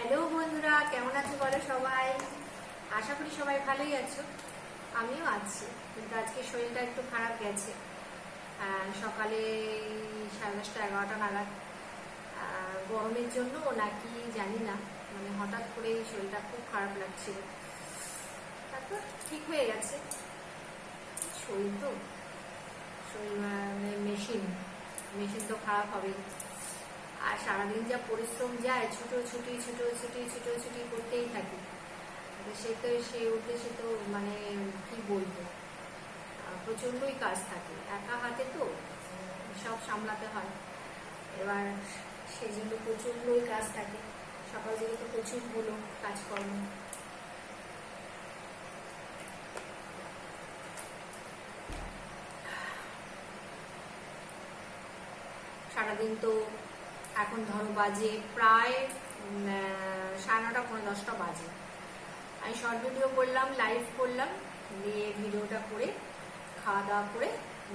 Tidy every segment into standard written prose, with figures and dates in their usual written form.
Hello বন্ধুরা, কেমন আছো বলো সবাই? আশা করি সবাই ভালোই আছো। আমিও আছি, কিন্তু আজকে শরীরটা একটু খারাপ গেছে। সকালে 10:30 11টা নাগাদ গরমের জন্য নাকি জানি না, মানে হঠাৎ করে শরীরটা খুব খারাপ লাগছিল। তারপর ঠিক হয়ে গেছে। শরীর তো শরীর মানে মেশিন তো খারাপ হবেই। আর সারাদিন যা পরিশ্রম যায়, ছুটি করতেই থাকি। সেই উদ্দেশ্যে তো মানে কি বলবো, প্রচণ্ডই কাজ থাকে, একা হাতে তো সব সামলাতে হয়। এবার সেই জন্য প্রচণ্ডই কাজ থাকে। সকাল থেকে তো প্রচুর হলো কাজকর্ম। সারাদিন তো এখন ধরো বাজে প্রায় 9:30 9:10 বাজে। আমি শর্ট ভিডিও করলাম, লাইভ করলাম, দিয়ে ভিডিওটা করে খাওয়া দাওয়া করে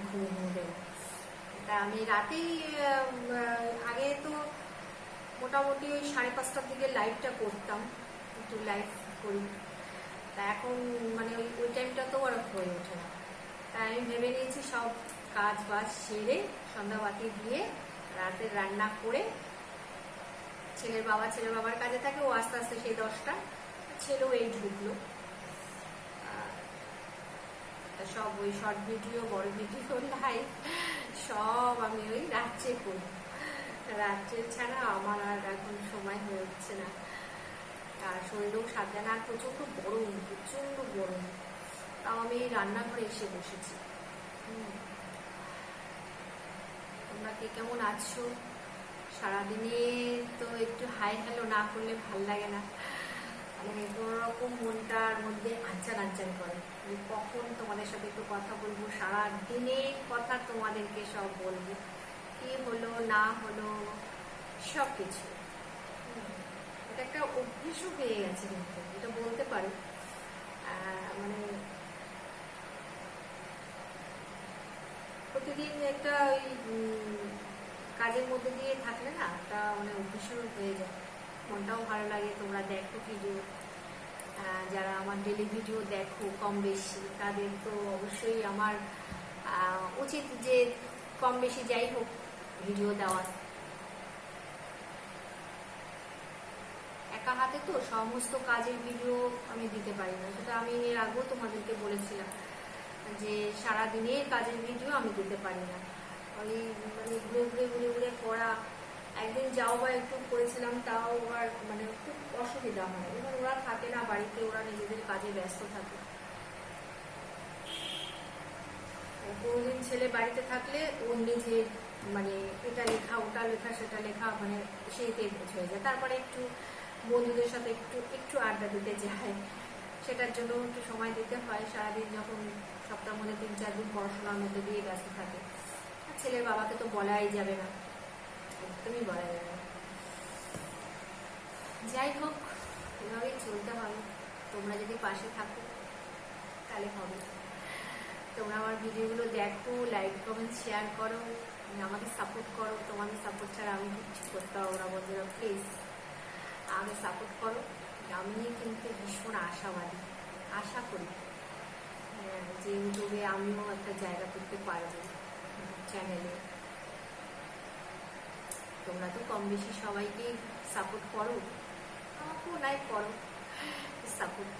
ঘুমিয়ে দেবো। তা আমি রাতেই আগে তো মোটামুটি ওই 5:30টার দিকে লাইভটা করতাম, একটু লাইভ করি। তা এখন মানে ওই টাইমটা তো আর হয়ে ওঠে না। তাই আমি ভেবে নিয়েছি সব কাজ বাজ সেরে সন্ধ্যাবাতি দিয়ে রাতের রান্না করে, ছেলের বাবার কাজে থাকে, ও আস্তে আস্তে সেই 10টা, ছেলেও এই ঢুকলো। সব ওই শর্ট ভিডিও, বড় ভিডিও, লাইভ সব আমি ওই রাত্রে করি। রাত্রে ছাড়া আমার আর এখন সময় হয়ে উঠছে না। আর শরীরেও সাথে না, আর প্রচণ্ড গরম। তাও আমি এই রান্নাঘরে এসে বসেছি। তোমরা কে কেমন আছো? সারাদিনে তো একটু হাই হ্যালো না করলে ভাল লাগে না, মানে কোনোরকম মনটার মধ্যে আনচান করে। কখন তোমাদের সাথে একটু কথা বলবো, সারাদিনের কথা তোমাদেরকে সব বলবো, কি হলো না হলো সব কিছু। এটা একটা অভ্যেসও হয়ে গেছে, কিন্তু এটা বলতে পারো। মানে প্রতিদিন একটা ওই কাজের মধ্যে দিয়ে থাকলে না, একটা মানে অভ্যেসও হয়ে যায়। মনটাও ভালো লাগে। তোমরা দেখো ভিডিও, যারা আমার ডেলি ভিডিও দেখো কম বেশি, তাদের তো অবশ্যই আমার উচিত যে কম বেশি যাই হোক ভিডিও দেওয়ার। একা হাতে তো সমস্ত কাজের ভিডিও আমি দিতে পারি না, সেটা আমি এর আগেও তোমাদেরকে বলেছিলাম যে সারাদিনের কাজের ভিডিও আমি দিতে পারি না। ওই মানে ঘুরে করা। একদিন যাও বা একটু করেছিলাম, তাও আর মানে খুব অসুবিধা হয়। এবার ওরা থাকে না বাড়িতে, ওরা নিজেদের কাজে ব্যস্ত থাকে। কোনোদিন ছেলে বাড়িতে থাকলে ওর নিজের মানে এটা লেখা ওটা লেখা সেটা লেখা, মানে সেইতে হয়ে যায়। তারপরে একটু বন্ধুদের সাথে একটু আড্ডা দিতে যায়, সেটার জন্য একটু সময় দিতে হয়। সারাদিন যখন সপ্তাহ মধ্যে 3-4 দিন পড়াশোনার মধ্যে দিয়ে ব্যস্ত থাকে। ছেলের বাবাকে তো বলাই যাবে না, একদমই বলা যাবে না। যাই হোক, এভাবেই চলতে হবে। তোমরা যদি পাশে থাকো তাহলে হবে। তোমরা আমার ভিডিওগুলো দেখো, লাইক কমেন্ট শেয়ার করো, আমাকে সাপোর্ট করো। তোমাদের সাপোর্ট ছাড়া আমি কিছু করতে পারবো না বন্ধুরা। প্লিজ আমাকে সাপোর্ট করো। আমি কিন্তু ভীষণ আশাবাদী, আশা করি যে ইউটিউবে আমিও একটা জায়গা করতে পারবো চ্যানেলে। তোমরা তো কম বেশি সবাইকেই সাপোর্ট করো, আমাকেও নাই করো সাপোর্ট।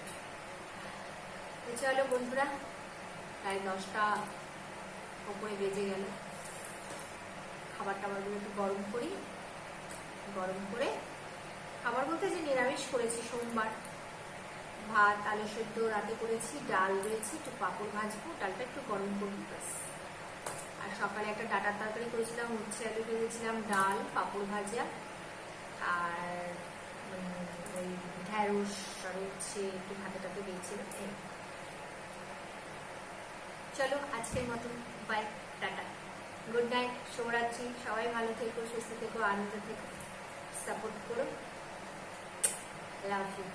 চলো বন্ধুরা, প্রায় 10টা ওপরে বেজে গেল। খাবার টাবারগুলো একটু গরম করি। গরম করে খাবার বলতে যে নিরামিষ করেছি, সোমবার। ভাত আলু সেদ্ধ রাতে করেছি, ডাল রয়েছে, একটু পাঁপড় ভাজবো, ডালটা একটু গরম করবো ব্যাস। আর সকালে একটা ডাটার তরকারি করেছিলাম, উচ্ছে আলু ভেজেছিলাম, ডাল, পাঁপড় ভাজা, আর ওই ঢ্যাঁড়স আর হচ্ছে একটু ভাতে দিয়েছিলাম। চলো আজকের মতন বাই, টাটা, গুড নাইট, শুভরাত্রি। সবাই ভালো থেকো, সুস্থ থেকো, আনন্দ থেকো, সাপোর্ট করো। Love you.